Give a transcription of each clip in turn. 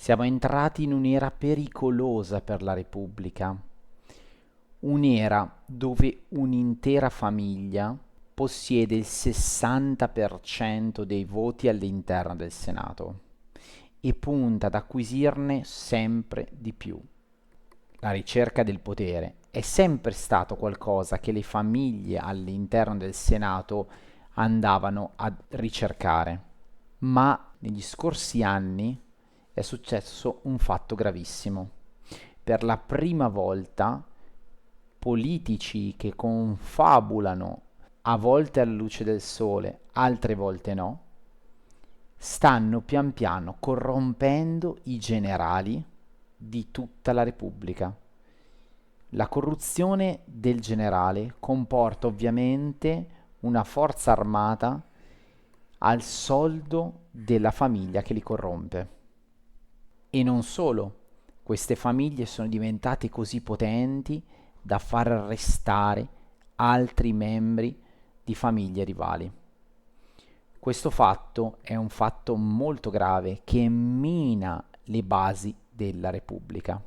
Siamo entrati in un'era pericolosa per la Repubblica, un'era dove un'intera famiglia possiede il 60% dei voti all'interno del Senato e punta ad acquisirne sempre di più. La ricerca del potere è sempre stato qualcosa che le famiglie all'interno del Senato andavano a ricercare, ma negli scorsi anni è successo un fatto gravissimo. Per la prima volta politici che confabulano, a volte alla luce del sole, altre volte no, stanno pian piano corrompendo i generali di tutta la Repubblica. La corruzione del generale comporta ovviamente una forza armata al soldo della famiglia che li corrompe. E non solo, queste famiglie sono diventate così potenti da far arrestare altri membri di famiglie rivali. Questo fatto è un fatto molto grave che mina le basi della Repubblica.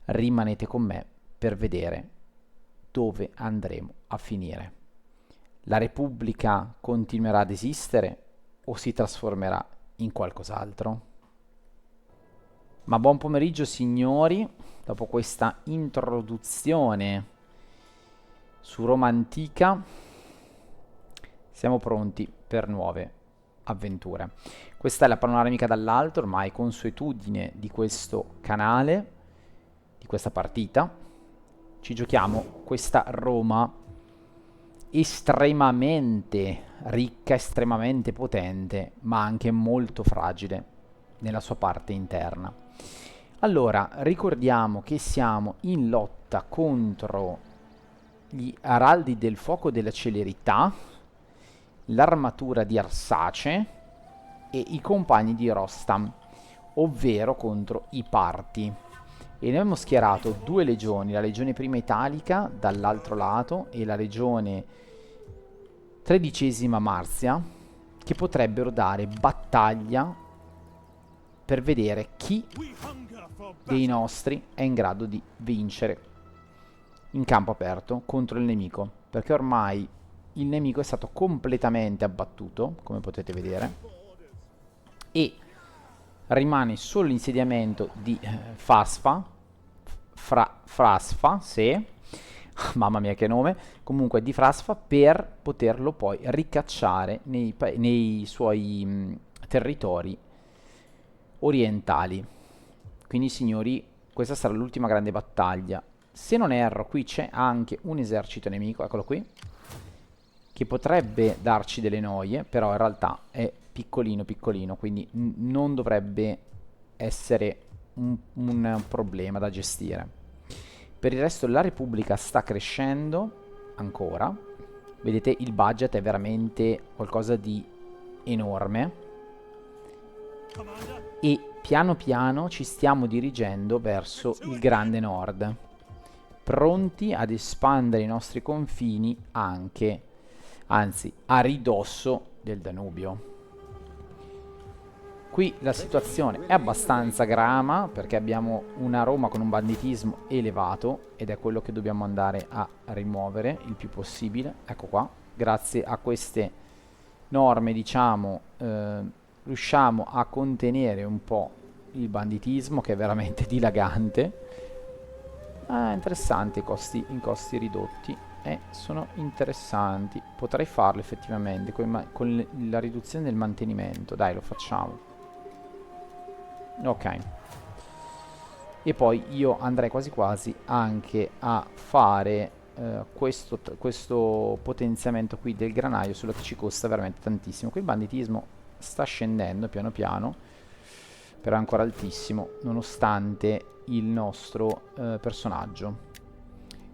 Rimanete con me per vedere dove andremo a finire. La Repubblica continuerà ad esistere o si trasformerà in qualcos'altro? Ma buon pomeriggio signori, dopo questa introduzione su Roma antica siamo pronti per nuove avventure. Questa è la panoramica dall'alto, ormai consuetudine di questo canale, di questa partita. Ci giochiamo questa Roma estremamente ricca, estremamente potente, ma anche molto fragile nella sua parte interna. Allora, ricordiamo che siamo in lotta contro gli araldi del fuoco della celerità, l'armatura di Arsace e i compagni di Rostam, ovvero contro i Parti. E noi abbiamo schierato due legioni, la legione prima italica dall'altro lato e la legione tredicesima Marzia, che potrebbero dare battaglia per vedere chi dei nostri è in grado di vincere in campo aperto contro il nemico, perché ormai il nemico è stato completamente abbattuto, come potete vedere, e rimane solo l'insediamento di Fasfa, Frasfa, se mamma mia che nome, comunque di Frasfa, per poterlo poi ricacciare nei suoi territori orientali. Quindi signori, questa sarà l'ultima grande battaglia. Se non erro, qui c'è anche un esercito nemico, eccolo qui, che potrebbe darci delle noie, però in realtà è piccolino piccolino, quindi non dovrebbe essere un problema da gestire. Per il resto la Repubblica sta crescendo ancora, vedete il budget è veramente qualcosa di enorme e piano piano ci stiamo dirigendo verso il grande nord, pronti ad espandere i nostri confini anche, anzi a ridosso del Danubio. Qui la situazione è abbastanza grama perché abbiamo una Roma con un banditismo elevato ed è quello che dobbiamo andare a rimuovere il più possibile. Ecco qua, grazie a queste norme diciamo riusciamo a contenere un po' il banditismo che è veramente dilagante. Interessanti i costi ridotti. Sono interessanti. Potrei farlo effettivamente con la riduzione del mantenimento. Dai, lo facciamo. Ok. E poi io andrei quasi quasi anche a fare questo potenziamento qui del granaio, solo che ci costa veramente tantissimo. Qui il banditismo sta scendendo piano piano, però è ancora altissimo, nonostante il nostro personaggio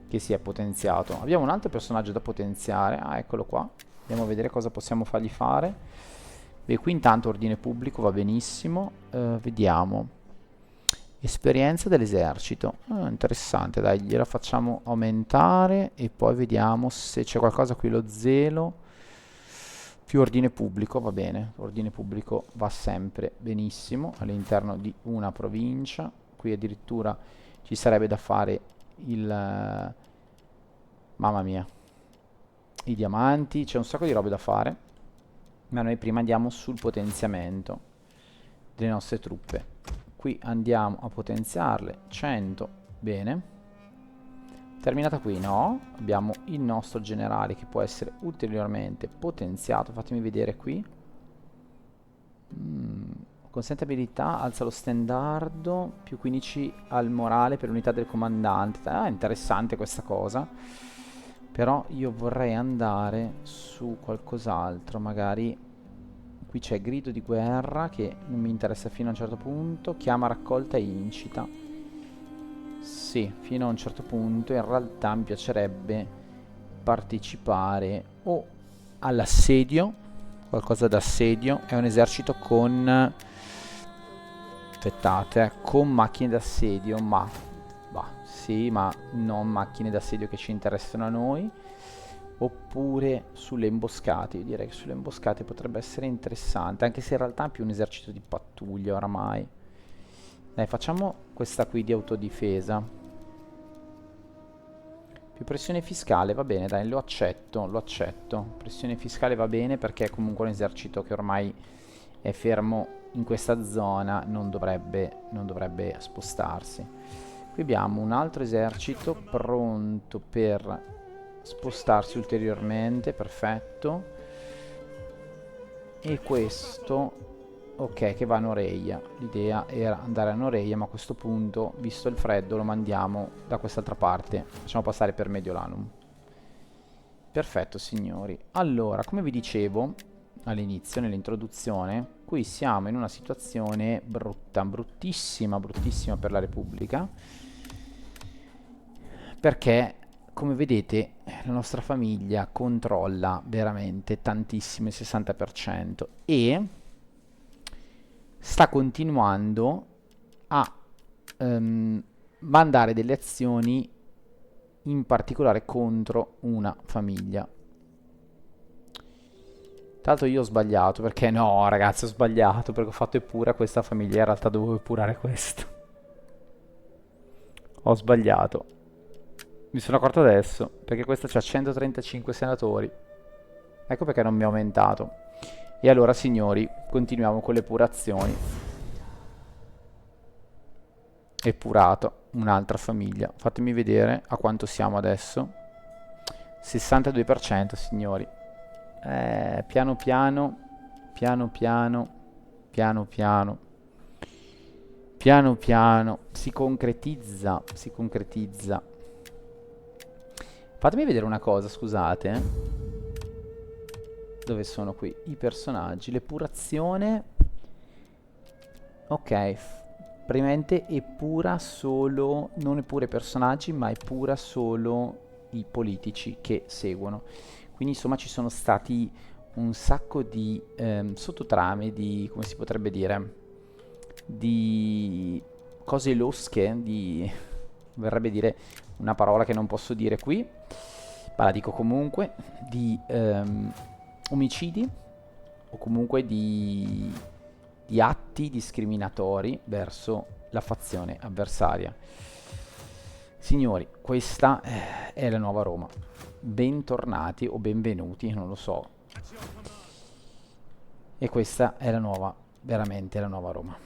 che si è potenziato. Abbiamo un altro personaggio da potenziare, eccolo qua. Andiamo a vedere cosa possiamo fargli fare. Beh, qui intanto ordine pubblico va benissimo. Vediamo. Esperienza dell'esercito. Interessante, dai, gliela facciamo aumentare e poi vediamo se c'è qualcosa qui, lo zelo. Più ordine pubblico, va bene, ordine pubblico va sempre benissimo all'interno di una provincia. Qui addirittura ci sarebbe da fare mamma mia, i diamanti, c'è un sacco di robe da fare, ma noi prima andiamo sul potenziamento delle nostre truppe. Qui andiamo a potenziarle, 100, bene. Terminata qui? No, abbiamo il nostro generale che può essere ulteriormente potenziato. Fatemi vedere qui. Consente abilità, alza lo standardo, più 15 al morale per l'unità del comandante. Ah, interessante questa cosa. Però io vorrei andare su qualcos'altro, magari. Qui c'è grido di guerra che non mi interessa fino a un certo punto. Chiama, raccolta e incita. Sì, fino a un certo punto in realtà mi piacerebbe partecipare o all'assedio, qualcosa d'assedio, è un esercito con, aspettate, con macchine d'assedio, ma, bah, sì, ma non macchine d'assedio che ci interessano a noi, oppure sulle imboscate, io direi che sulle imboscate potrebbe essere interessante, anche se in realtà è più un esercito di pattuglia oramai. Dai, facciamo questa qui di autodifesa. Più pressione fiscale, va bene, dai, lo accetto, lo accetto. Pressione fiscale va bene perché è comunque un esercito che ormai è fermo in questa zona, non dovrebbe spostarsi. Qui abbiamo un altro esercito pronto per spostarsi ulteriormente, perfetto. E questo, ok, che va a Noreia. L'idea era andare a Noreia, ma a questo punto, visto il freddo, lo mandiamo da quest'altra parte. Facciamo passare per Mediolanum. Perfetto, signori. Allora, come vi dicevo all'inizio, nell'introduzione, qui siamo in una situazione brutta, bruttissima, bruttissima per la Repubblica, perché, come vedete, la nostra famiglia controlla veramente tantissimo, il 60%, e sta continuando a mandare delle azioni in particolare contro una famiglia. Tra l'altro io ho sbagliato, perché no ragazzi ho sbagliato, perché ho fatto epura questa famiglia, in realtà dovevo epurare questo. Ho sbagliato. Mi sono accorto adesso, perché questa c'ha 135 senatori. Ecco perché non mi ha aumentato. E allora signori, continuiamo con le epurazioni. Epurato, un'altra famiglia. Fatemi vedere a quanto siamo adesso. 62% signori. Piano piano, piano piano, piano piano, piano piano, si concretizza, si concretizza. Fatemi vedere una cosa, scusate. Dove sono qui? I personaggi, l'epurazione. Ok, praticamente epura solo, non epura i personaggi, ma epura solo i politici che seguono. Quindi insomma ci sono stati un sacco di sottotrame, di, come si potrebbe dire, di cose losche, di, verrebbe dire una parola che non posso dire qui, ma la dico comunque, di omicidi o comunque di atti discriminatori verso la fazione avversaria. Signori, questa è la nuova Roma. Bentornati o benvenuti, non lo so. E questa è la nuova, veramente la nuova Roma.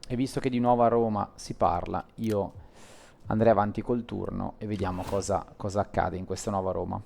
E visto che di nuova Roma si parla, io andrei avanti col turno e vediamo cosa accade in questa nuova Roma.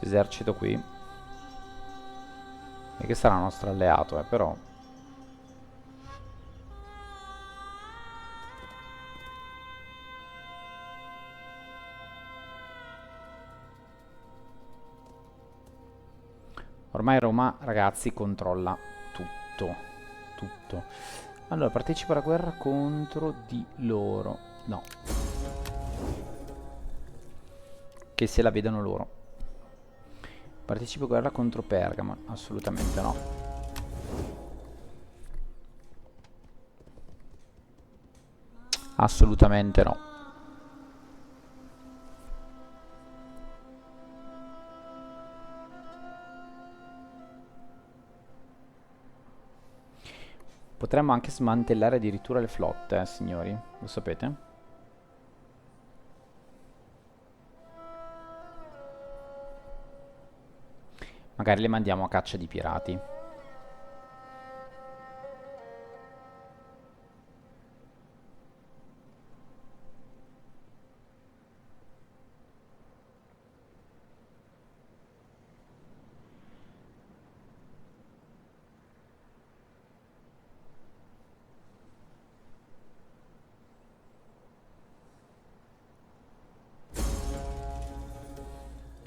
Questo esercito qui, e che sarà il nostro alleato, però. Ormai Roma, ragazzi, controlla tutto. Tutto. Allora, partecipa alla guerra contro di loro. No. Che se la vedano loro. Partecipa alla guerra contro Pergamon. Assolutamente no. Assolutamente no. Potremmo anche smantellare addirittura le flotte, signori. Lo sapete? Magari le mandiamo a caccia di pirati.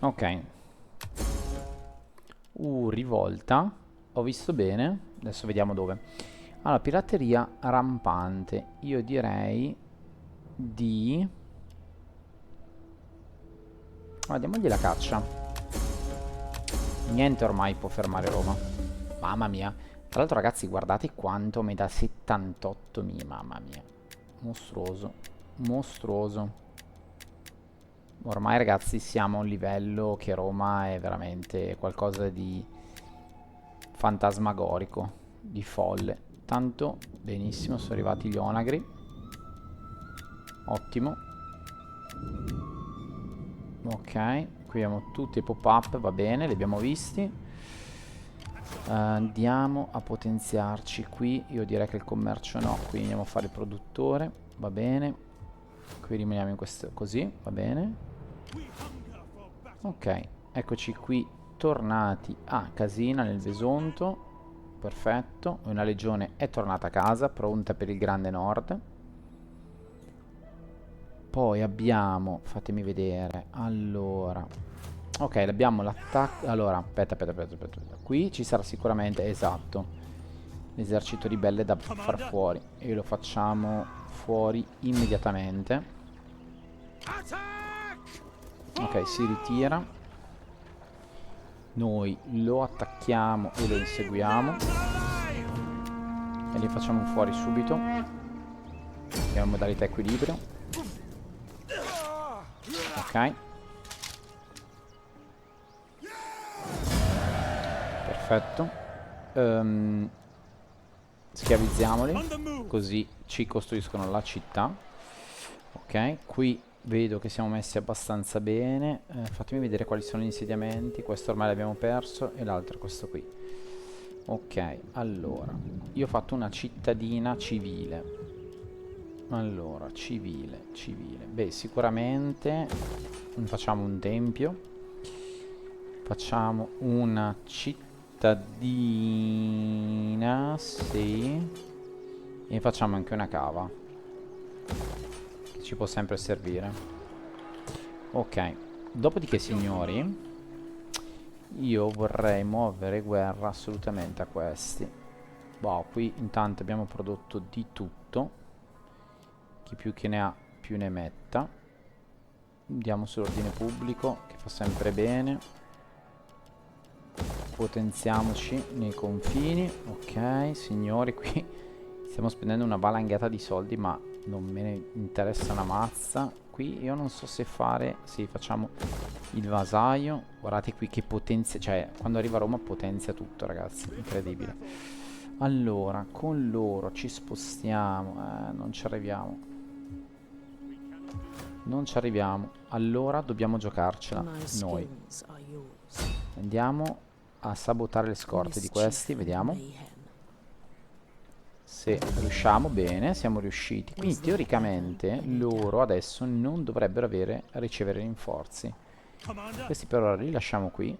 Ok. Rivolta. Ho visto bene. Adesso vediamo dove. Allora, pirateria rampante. Io direi di... Ah, diamogli la caccia. Niente ormai può fermare Roma. Mamma mia. Tra l'altro, ragazzi, guardate quanto mi dà 78.000. Mamma mia. Mostruoso. Mostruoso. Ormai, ragazzi, siamo a un livello che Roma è veramente qualcosa di fantasmagorico, di folle. Tanto, benissimo, sono arrivati gli onagri. Ottimo. Ok, qui abbiamo tutti i pop-up, va bene, li abbiamo visti. Andiamo a potenziarci qui. Io direi che il commercio no, qui andiamo a fare il produttore, va bene. Qui rimaniamo in questo così, va bene. Ok, eccoci qui tornati a Casina nel Vesonto. Perfetto, una legione è tornata a casa, pronta per il grande nord. Poi abbiamo, fatemi vedere, allora, ok, abbiamo l'attacco, allora, aspetta, qui ci sarà sicuramente, esatto, l'esercito ribelle da far fuori, e lo facciamo fuori immediatamente. Ok, si ritira, noi lo attacchiamo e lo inseguiamo, e li facciamo fuori subito, andiamo in modalità equilibrio. Ok, perfetto. Schiavizziamoli, così ci costruiscono la città. Ok, qui vedo che siamo messi abbastanza bene. Fatemi vedere quali sono gli insediamenti. Questo ormai l'abbiamo perso e l'altro è questo qui. Ok, allora, io ho fatto una cittadina civile. Allora, civile. Beh, sicuramente facciamo un tempio. Facciamo una cittadina, sì. E facciamo anche una cava, che ci può sempre servire. Ok, dopodiché, signori, io vorrei muovere guerra assolutamente a questi. Boh, qui intanto abbiamo prodotto di tutto. Chi più che ne ha più ne metta. Andiamo sull'ordine pubblico, che fa sempre bene. Potenziamoci nei confini. Ok, signori, qui stiamo spendendo una valangata di soldi, ma non me ne interessa una mazza. Qui io non so se fare... Sì, facciamo il vasaio. Guardate qui che potenzia... Cioè, quando arriva a Roma potenzia tutto, ragazzi. Incredibile. Allora, con loro ci spostiamo. Non ci arriviamo. Non ci arriviamo. Allora dobbiamo giocarcela noi. Andiamo a sabotare le scorte di questi. Vediamo se riusciamo. Bene, siamo riusciti. Quindi teoricamente loro adesso non dovrebbero ricevere rinforzi. Questi per ora li lasciamo qui.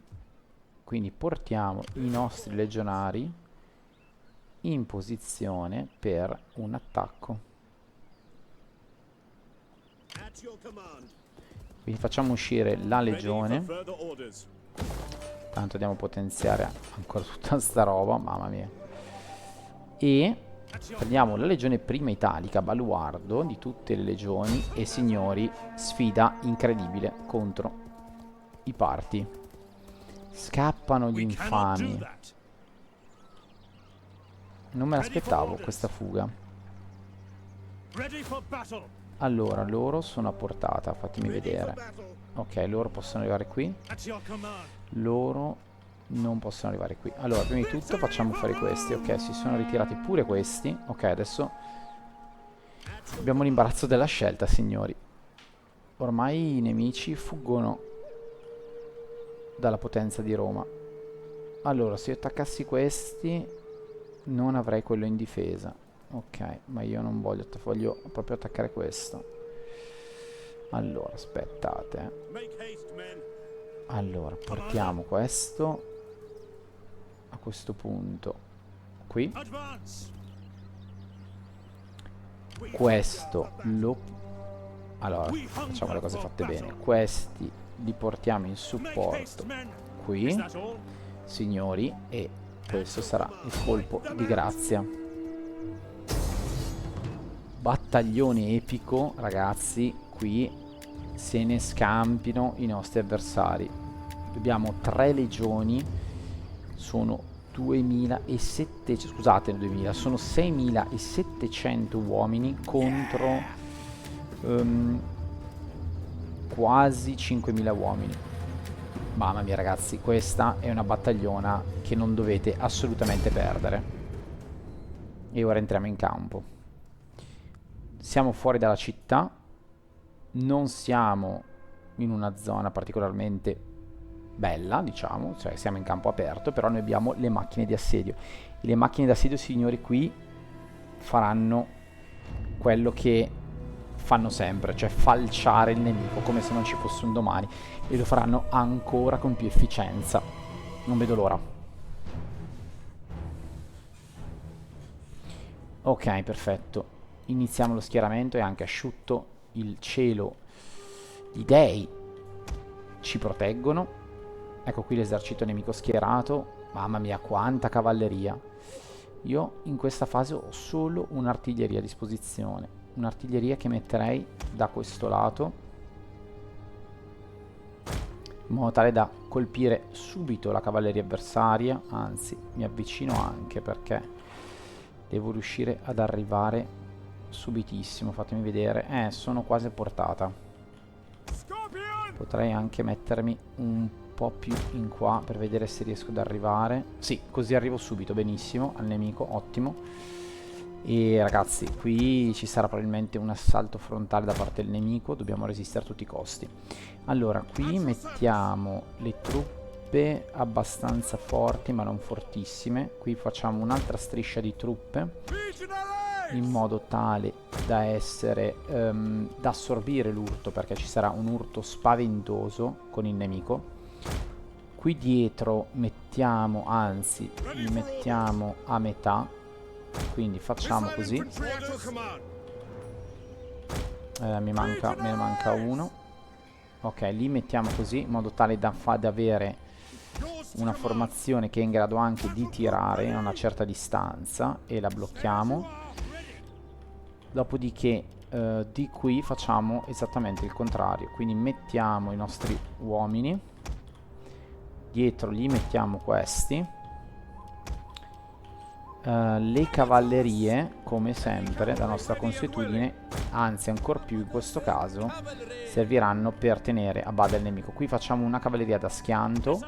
Quindi portiamo i nostri legionari in posizione per un attacco. Quindi facciamo uscire la legione. Tanto andiamo a potenziare ancora tutta sta roba, mamma mia. E prendiamo la legione prima italica, baluardo di tutte le legioni. E signori, sfida incredibile contro i parti. Scappano gli infami. Non me l'aspettavo questa fuga. Allora, loro sono a portata, fatemi vedere. Ok, loro possono arrivare qui. Loro non possono arrivare qui. Allora, prima di tutto facciamo fare questi. Ok, si sono ritirati pure questi. Ok, adesso abbiamo l'imbarazzo della scelta, signori. Ormai i nemici fuggono dalla potenza di Roma. Allora, se io attaccassi questi, non avrei quello in difesa. Ok, ma io non voglio, voglio proprio attaccare questo. Allora, aspettate. Allora, portiamo questo a questo punto qui. Questo lo... Allora, facciamo le cose fatte bene. Questi li portiamo in supporto qui, signori, e questo sarà il colpo di grazia. Battaglione epico, ragazzi. Qui se ne scampino i nostri avversari. Abbiamo 3 legioni, sono 2700, scusate, 2000, sono 6700 uomini contro quasi 5000 uomini. Mamma mia, ragazzi, questa è una battagliona che non dovete assolutamente perdere. E ora entriamo in campo. Siamo fuori dalla città, non siamo in una zona particolarmente bella, diciamo, cioè siamo in campo aperto, però noi abbiamo le macchine di assedio. E le macchine di assedio, signori, qui faranno quello che fanno sempre, cioè falciare il nemico come se non ci fosse un domani, e lo faranno ancora con più efficienza. Non vedo l'ora. Ok, perfetto. Iniziamo lo schieramento, e anche asciutto il cielo. Gli dei ci proteggono. Ecco qui l'esercito nemico schierato. Mamma mia, quanta cavalleria. Io in questa fase ho solo un'artiglieria a disposizione. Un'artiglieria che metterei da questo lato, in modo tale da colpire subito la cavalleria avversaria. Anzi, mi avvicino anche perché devo riuscire ad arrivare subitissimo. Fatemi vedere. Sono quasi a portata. Potrei anche mettermi un po' più in qua per vedere se riesco ad arrivare. Sì, così arrivo subito, benissimo, al nemico, ottimo. E ragazzi, qui ci sarà probabilmente un assalto frontale da parte del nemico. Dobbiamo resistere a tutti i costi. Allora, qui mettiamo le truppe abbastanza forti, ma non fortissime. Qui facciamo un'altra striscia di truppe, in modo tale da essere da assorbire l'urto, perché ci sarà un urto spaventoso con il nemico. Qui dietro mettiamo, anzi, li mettiamo a metà, quindi facciamo così. Me ne manca uno. Ok, li mettiamo così, in modo tale da avere una formazione che è in grado anche di tirare a una certa distanza, e la blocchiamo. Dopodiché di qui facciamo esattamente il contrario, quindi mettiamo i nostri uomini, dietro gli mettiamo questi, le cavallerie come sempre, la nostra consuetudine, anzi ancor più in questo caso, serviranno per tenere a bada il nemico. Qui facciamo una cavalleria da schianto,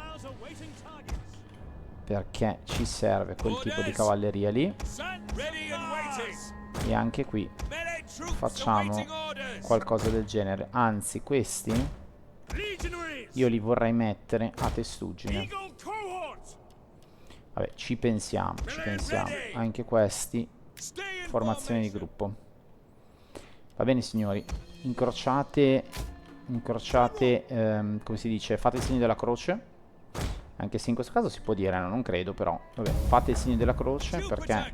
perché ci serve quel tipo di cavalleria lì. E anche qui facciamo qualcosa del genere. Anzi, questi io li vorrei mettere a testuggine. Vabbè, ci pensiamo, ci pensiamo. Anche questi, formazione di gruppo. Va bene, signori, incrociate incrociate, come si dice, fate il segno della croce. Anche se in questo caso si può dire, no, non credo, però vabbè, fate il segno della croce perché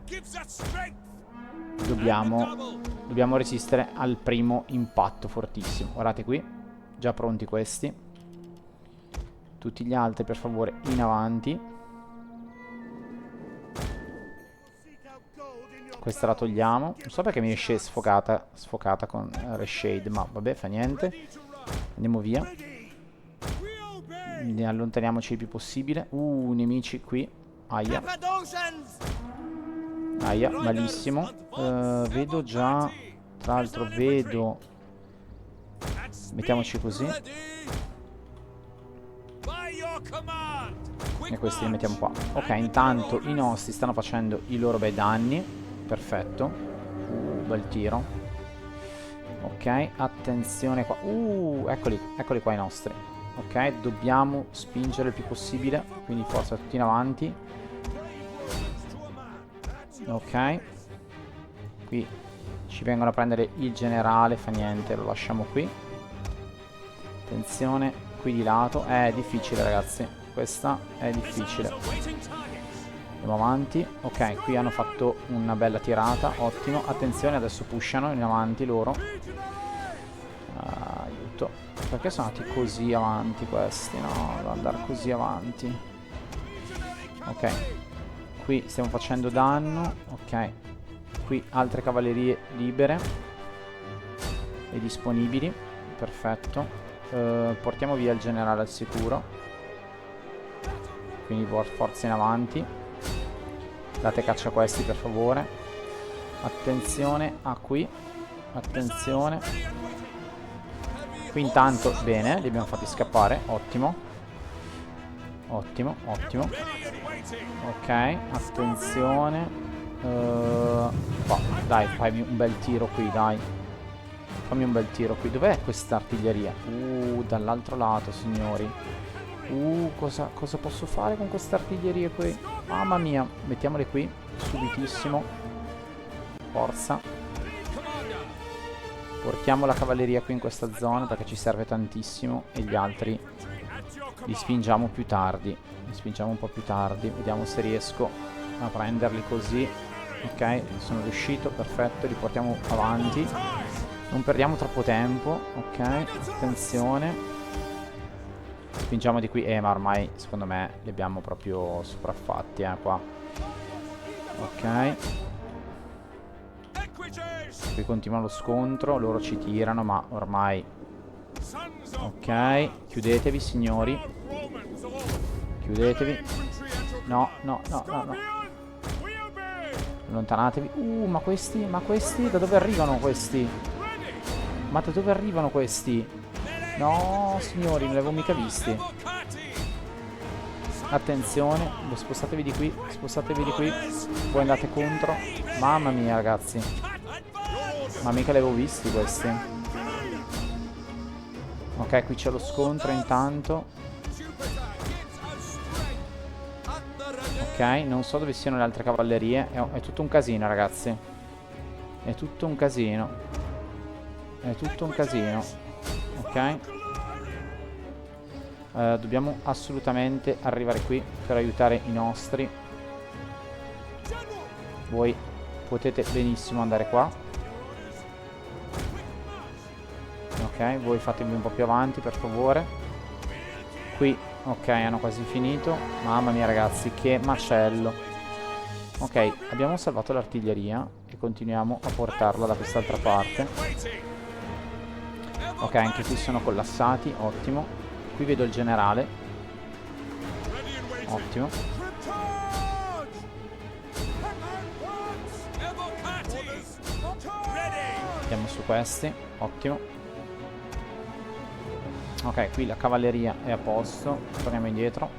dobbiamo resistere al primo impatto fortissimo. Guardate qui, già pronti questi. Tutti gli altri per favore in avanti. Questa la togliamo. Non so perché mi esce sfocata con Reshade, ma vabbè, fa niente. Andiamo via. Ne allontaniamoci il più possibile. Nemici qui. Aia. Aia, malissimo. Vedo già. Tra l'altro vedo. Mettiamoci così. E questi li mettiamo qua. Ok, intanto i nostri stanno facendo i loro bei danni. Perfetto. Bel tiro. Ok, attenzione qua. Eccoli qua i nostri. Ok, dobbiamo spingere il più possibile. Quindi forza tutti in avanti. Ok. Qui ci vengono a prendere il generale. Fa niente, lo lasciamo qui. Attenzione, qui di lato. È difficile, ragazzi. Questa è difficile. Andiamo avanti. Ok, qui hanno fatto una bella tirata. Ottimo. Attenzione, adesso pushano in avanti loro. Aiuto. Perché sono andati così avanti questi? No, devo andare così avanti. Ok. Qui stiamo facendo danno. Ok. Qui altre cavallerie libere e disponibili. Perfetto. Portiamo via il generale al sicuro. Quindi forza in avanti. Date caccia a questi per favore. Attenzione a qui. Attenzione. Qui intanto bene, li abbiamo fatti scappare. Ottimo. Ottimo, ottimo. Ok, attenzione. Dai, fammi un bel tiro qui, dai. Fammi un bel tiro qui. Dov'è questa artiglieria? Dall'altro lato, signori. Cosa posso fare con queste artiglierie qui? Mamma mia, mettiamole qui, subitissimo. Forza. Portiamo la cavalleria qui in questa zona perché ci serve tantissimo. E gli altri li spingiamo più tardi. Li spingiamo un po' più tardi. Vediamo se riesco a prenderli così. Ok, sono riuscito, perfetto. Li portiamo avanti. Non perdiamo troppo tempo. Ok, attenzione. Spingiamo di qui. Ma ormai secondo me li abbiamo proprio sopraffatti qua. Ok. Qui continua lo scontro. Loro ci tirano ma ormai. Ok. Chiudetevi signori. Chiudetevi. No, no, no, no, no. Allontanatevi. Ma questi? Ma questi? Da dove arrivano questi? Ma da dove arrivano questi? No, signori, non li avevo mica visti. Attenzione, spostatevi di qui, spostatevi di qui. Voi andate contro. Mamma mia, ragazzi. Ma mica li avevo visti questi. Ok, qui c'è lo scontro intanto. Ok, non so dove siano le altre cavallerie. È tutto un casino, ragazzi. È tutto un casino. È tutto un casino. Ok. Dobbiamo assolutamente arrivare qui per aiutare i nostri. Voi potete benissimo andare qua. Ok, voi fatevi un po' più avanti per favore. Qui, ok, hanno quasi finito. Mamma mia ragazzi, che macello. Ok, abbiamo salvato l'artiglieria e continuiamo a portarla da quest'altra parte. Ok, anche qui sono collassati, ottimo. Qui vedo il generale. Ottimo. Andiamo su questi, ottimo. Ok, qui la cavalleria è a posto. Torniamo indietro.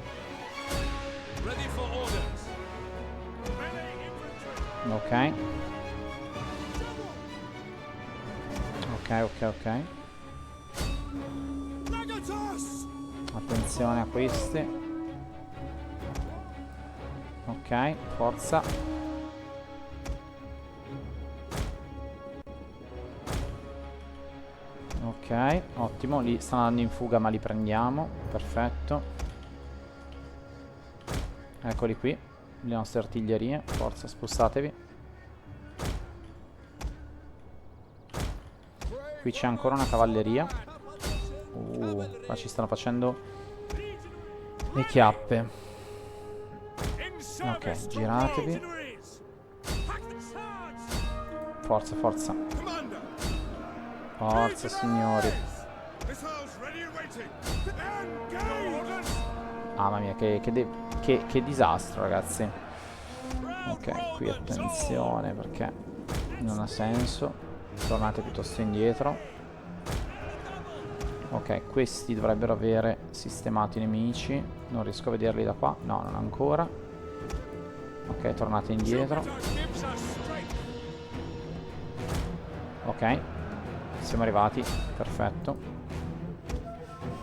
Ok. Ok, ok, ok. Attenzione a questi. Ok, forza. Ok, ottimo. Lì stanno andando in fuga ma li prendiamo. Perfetto. Eccoli qui, le nostre artiglierie. Forza, spostatevi. Qui c'è ancora una cavalleria. Qua ci stanno facendo le chiappe. Ok, giratevi. Forza, forza. Forza, signori. Mamma mia, che disastro, ragazzi. Ok, qui attenzione perché non ha senso. Tornate piuttosto indietro. Ok, questi dovrebbero avere sistemato i nemici. Non riesco a vederli da qua. No, non ancora. Ok, tornate indietro. Ok, siamo arrivati. Perfetto.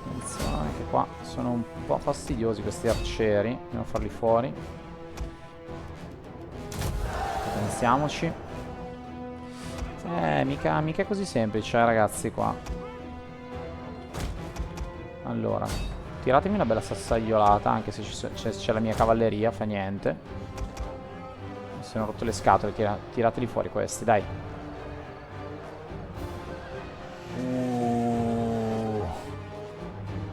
Attenzione che qua sono un po' fastidiosi questi arcieri. Dobbiamo farli fuori. Potenziamoci. Mica è così semplice, ragazzi, qua. Allora, tiratemi una bella sassaiolata, anche se c'è la mia cavalleria, fa niente. Mi sono rotto le scatole, tirateli fuori questi, dai.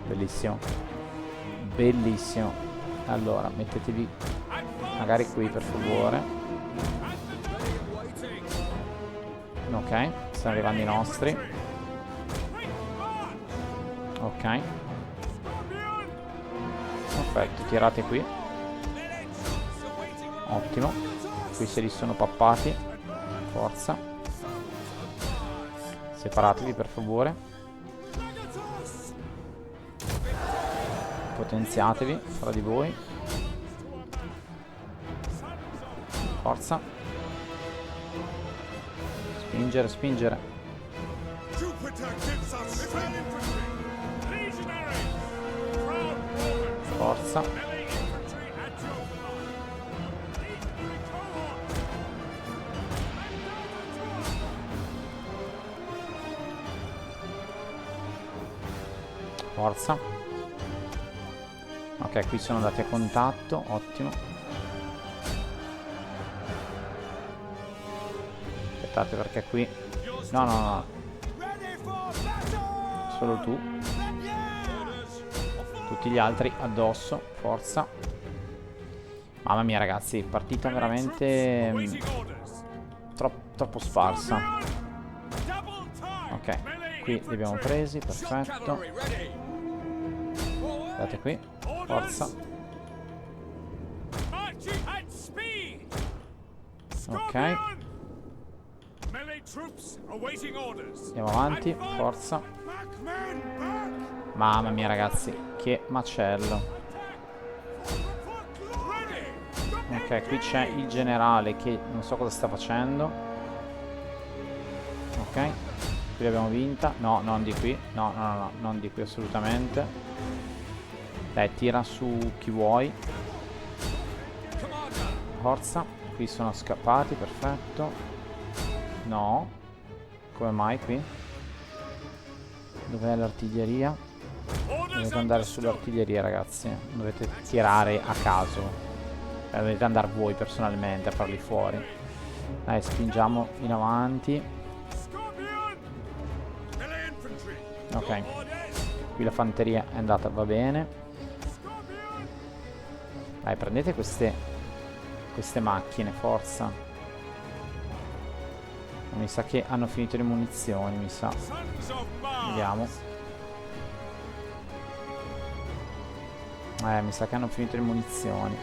Bellissimo. Bellissimo. Allora, mettetevi magari qui, per favore. Ok, stanno arrivando i nostri. Ok. Perfetto, tirate qui. Ottimo. Qui se li sono pappati. Forza. Separatevi, per favore. Potenziatevi fra di voi. Forza. Spingere, spingere. Forza. Forza. Ok, qui sono andati a contatto, ottimo. Aspettate perché qui... No, no, no. Solo tu. Tutti gli altri addosso, forza. Mamma mia, ragazzi, partita veramente troppo sparsa. Ok, qui li abbiamo presi, perfetto. Guardate qui, forza. Ok. Andiamo avanti, forza. Mamma mia, ragazzi, che macello. Ok, qui c'è il generale che non so cosa sta facendo. Ok, qui l'abbiamo vinta. No, non di qui. No, no, no, no, non di qui assolutamente. Dai, tira su chi vuoi. Forza. Qui sono scappati, perfetto. No. Come mai qui? Dov'è l'artiglieria? Dovete andare sull'artiglieria, ragazzi. Dovete tirare a caso. Dovete andare voi personalmente a farli fuori. Dai, spingiamo in avanti. Ok. Qui la fanteria è andata, va bene. Dai, prendete queste macchine, forza. Mi sa che hanno finito le munizioni, mi sa. Vediamo. Mi sa che hanno finito le munizioni.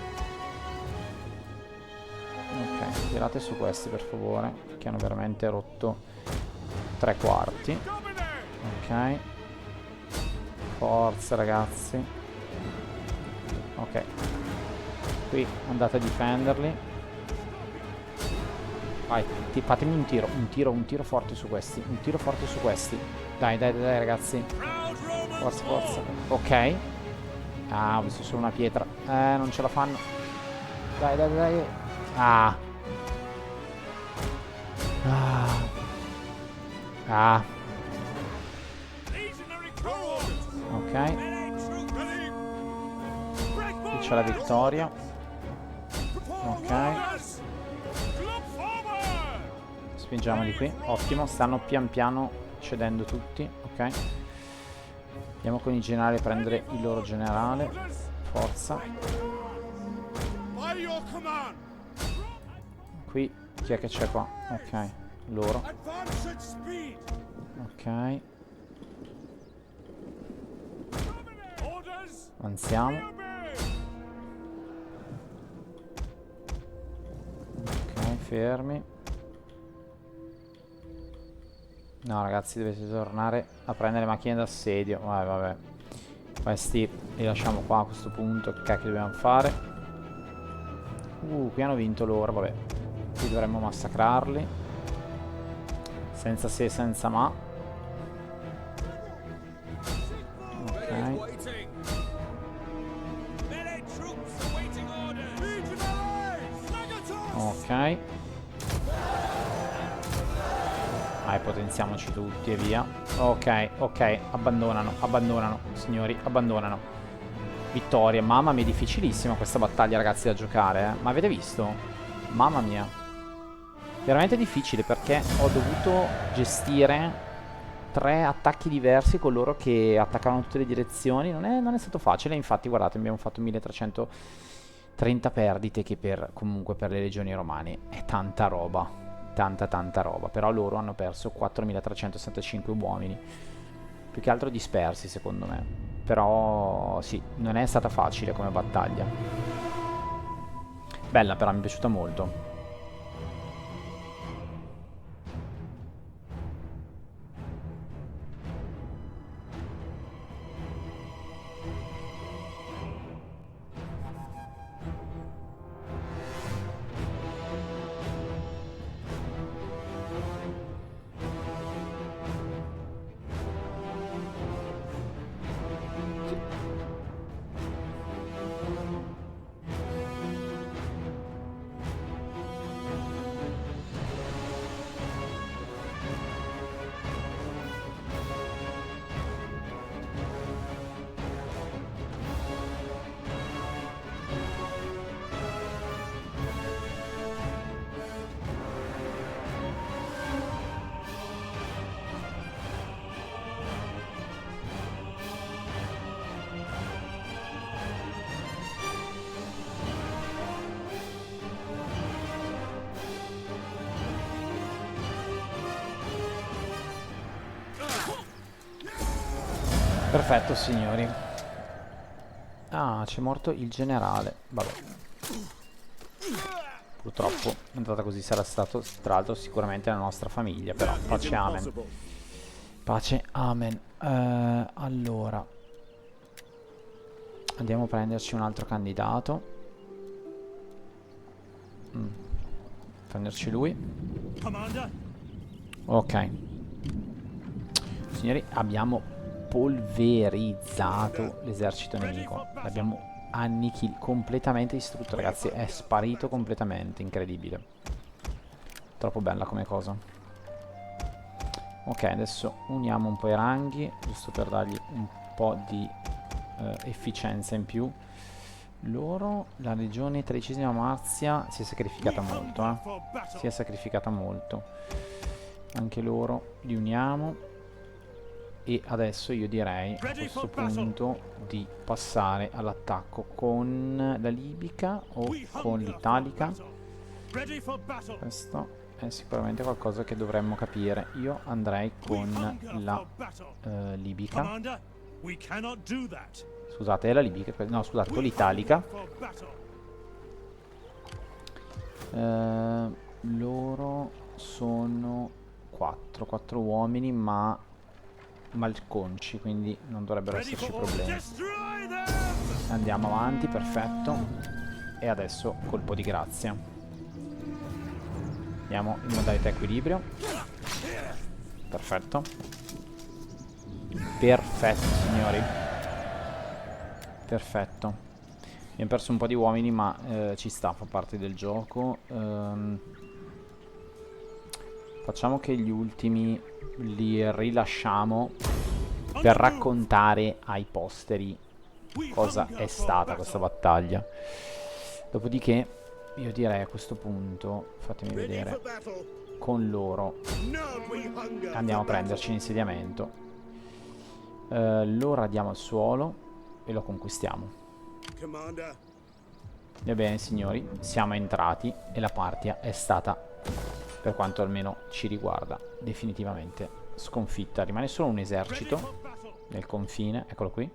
Ok, tirate su questi, per favore, che hanno veramente rotto 3/4. Ok. Forza, ragazzi. Ok. Qui andate a difenderli. Vai, fatemi un tiro forte su questi. Un tiro forte su questi. Dai, dai, dai, ragazzi. Forza, forza. Ok. Ah, ho visto solo una pietra. Non ce la fanno. Dai, dai, dai. Ah. Ah. Ah. Ok. Qui c'è la vittoria. Ok. Spingiamo di qui. Ottimo. Stanno pian piano cedendo tutti. Ok. Andiamo con i generali a prendere il loro generale. Forza. Qui chi è che c'è qua? Ok. Loro. Ok. Avanziamo. Ok, fermi. No, ragazzi, dovete tornare a prendere le macchine d'assedio. Vabbè. Questi li lasciamo qua a questo punto. Che cacchio dobbiamo fare? Qui hanno vinto loro, vabbè. Qui dovremmo massacrarli. Senza se, senza ma. Ok. Ok. Dai, potenziamoci tutti e via. Ok, ok, abbandonano, signori, abbandonano. Vittoria, mamma mia, è difficilissima questa battaglia, ragazzi, da giocare, eh. Ma avete visto? Mamma mia. Veramente difficile perché ho dovuto gestire 3 attacchi diversi con loro che attaccavano in tutte le direzioni. Non è stato facile, infatti, guardate, abbiamo fatto 1330 perdite, che comunque per le legioni romane è tanta roba. Tanta roba. Però loro hanno perso 4365 uomini. Più che altro dispersi, secondo me. Però sì, non è stata facile come battaglia. Bella, però mi è piaciuta molto. Perfetto, signori. Ah, c'è morto il generale. Vabbè. Purtroppo è andata così, sarà stato tra l'altro sicuramente la nostra famiglia, però pace amen. Pace amen. Allora, andiamo a prenderci un altro candidato. Prenderci lui. Ok. Signori, abbiamo polverizzato l'esercito nemico. L'abbiamo completamente distrutto, ragazzi. È sparito completamente, incredibile. Troppo bella come cosa. Ok, adesso uniamo un po' i ranghi, giusto per dargli un po' di efficienza in più. Loro, la legione 13ª Marzia, si è sacrificata molto, si è sacrificata molto. Anche loro li uniamo. E adesso io direi a questo punto di passare all'attacco con la libica o con l'italica. Questo è sicuramente qualcosa che dovremmo capire. Io andrei con la libica. Scusate, è la libica? No, scusate, con l'italica. Loro sono 4 uomini, ma malconci, quindi non dovrebbero esserci problemi. Andiamo avanti, perfetto. E adesso colpo di grazia. Andiamo in modalità equilibrio. Perfetto. Perfetto, signori. Perfetto. Abbiamo perso un po' di uomini, ma ci sta, fa parte del gioco. Facciamo che gli ultimi li rilasciamo per raccontare ai posteri cosa è stata questa battaglia. Dopodiché io direi a questo punto, fatemi vedere, con loro andiamo a prenderci l'insediamento, lo radiamo al suolo e lo conquistiamo. Ebbene signori, siamo entrati e la partita è stata, per quanto almeno ci riguarda, definitivamente sconfitta. Rimane solo un esercito nel confine, eccolo qui,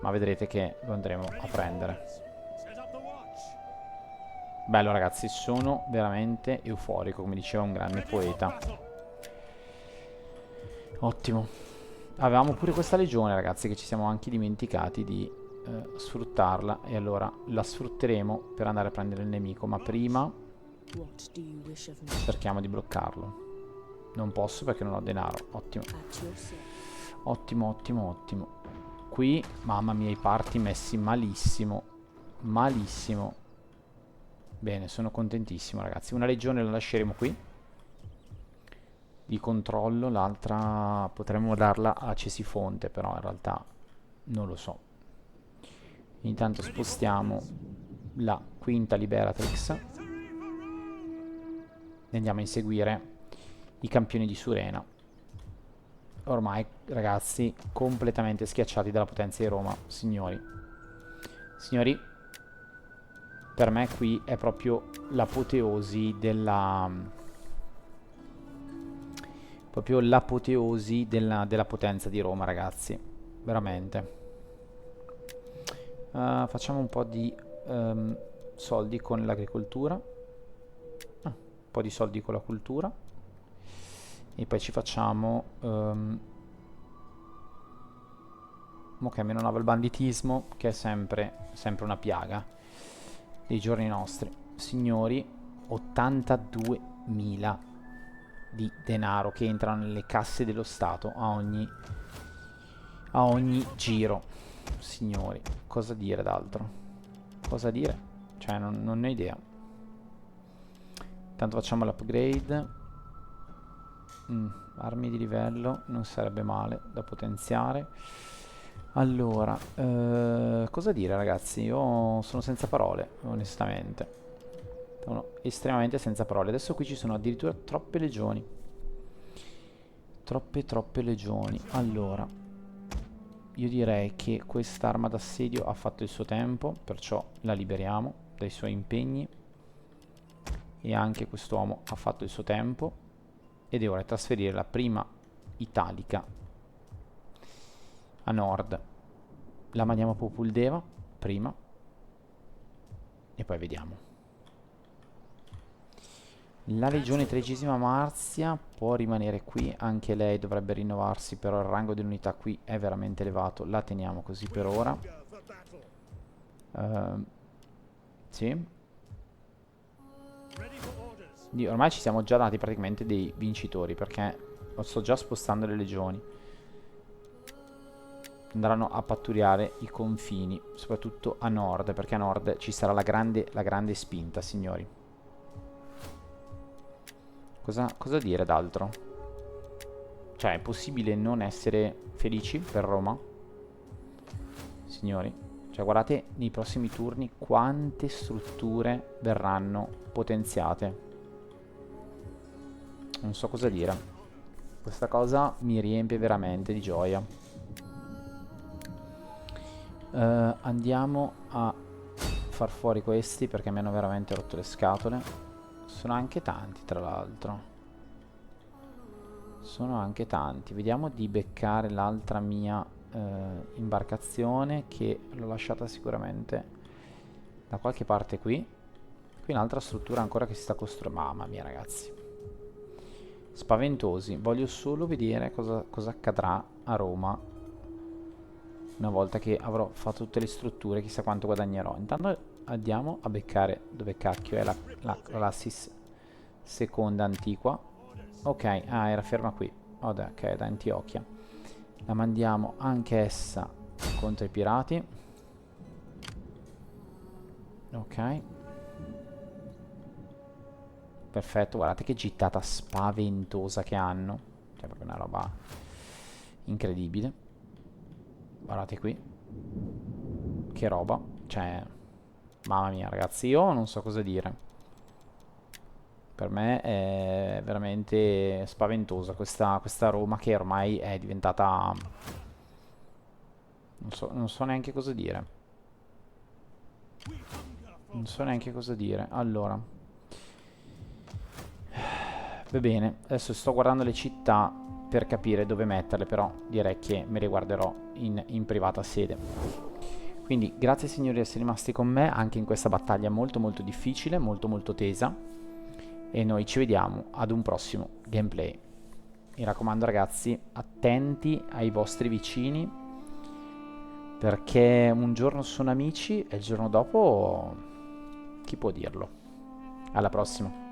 ma vedrete che lo andremo a prendere. Bello ragazzi, sono veramente euforico, come diceva un grande poeta. Ottimo. Avevamo pure questa legione ragazzi, che ci siamo anche dimenticati di sfruttarla, e allora la sfrutteremo per andare a prendere il nemico, ma prima cerchiamo di bloccarlo. Non posso perché non ho denaro. Ottimo. Ottimo, ottimo, ottimo. Qui, mamma mia, i party messi malissimo. Malissimo. Bene, sono contentissimo ragazzi. Una legione la lasceremo qui di controllo, l'altra potremmo darla a Cesifonte, però in realtà non lo so. Intanto spostiamo la quinta Liberatrix e andiamo a inseguire i campioni di Surena. Ormai ragazzi completamente schiacciati dalla potenza di Roma, signori. Signori, per me qui è proprio l'apoteosi della... proprio l'apoteosi della potenza di Roma, ragazzi. Veramente. Facciamo un po' di soldi con l'agricoltura. Un po' di soldi con la cultura. E poi ci facciamo... ok, meno 9 al banditismo, che è sempre una piaga dei giorni nostri. Signori, 82.000 di denaro che entrano nelle casse dello Stato a ogni giro. Signori, cosa dire d'altro? Cosa dire? Cioè, non ne ho idea. Intanto facciamo l'upgrade. Armi di livello non sarebbe male da potenziare. Allora, cosa dire ragazzi? Io sono senza parole, onestamente. Sono estremamente senza parole. Adesso qui ci sono addirittura troppe legioni. Troppe legioni. Allora, io direi che quest'arma d'assedio ha fatto il suo tempo, perciò la liberiamo dai suoi impegni. E anche quest'uomo ha fatto il suo tempo. E devo trasferire la prima italica a nord. La mandiamo a Populdeva prima e poi vediamo. La legione 13ª Marzia può rimanere qui, anche lei dovrebbe rinnovarsi, però il rango dell'unità qui è veramente elevato. La teniamo così per ora. Sì. Ormai ci siamo già dati praticamente dei vincitori, perché sto già spostando le legioni. Andranno a pattugliare i confini, soprattutto a nord, perché a nord ci sarà la grande spinta, signori. Cosa dire d'altro? Cioè, è possibile non essere felici per Roma? Signori, cioè guardate nei prossimi turni quante strutture verranno potenziate. Non so cosa dire. Questa cosa mi riempie veramente di gioia. Andiamo a far fuori questi perché mi hanno veramente rotto le scatole. Sono anche tanti, tra l'altro. Sono anche tanti. Vediamo di beccare l'altra mia imbarcazione, che l'ho lasciata sicuramente da qualche parte qui. Qui un'altra struttura ancora che si sta costruendo. Mamma mia ragazzi, spaventosi. Voglio solo vedere cosa accadrà a Roma una volta che avrò fatto tutte le strutture. Chissà quanto guadagnerò. Intanto andiamo a beccare dove cacchio è la classis seconda antiqua. Ok, era ferma qui. Ok, da Antiochia. La mandiamo anche essa contro i pirati. Ok, perfetto. Guardate che gittata spaventosa che hanno. Cioè proprio una roba incredibile. Guardate qui, che roba, cioè, mamma mia ragazzi, io non so cosa dire. Per me è veramente spaventosa questa Roma che ormai è diventata... non so neanche cosa dire. Non so neanche cosa dire. Allora, va bene, adesso sto guardando le città per capire dove metterle, però direi che me le guarderò in privata sede. Quindi grazie signori di essere rimasti con me anche in questa battaglia molto molto difficile, molto molto tesa, e noi ci vediamo ad un prossimo gameplay. Mi raccomando ragazzi, attenti ai vostri vicini, perché un giorno sono amici e il giorno dopo chi può dirlo? Alla prossima.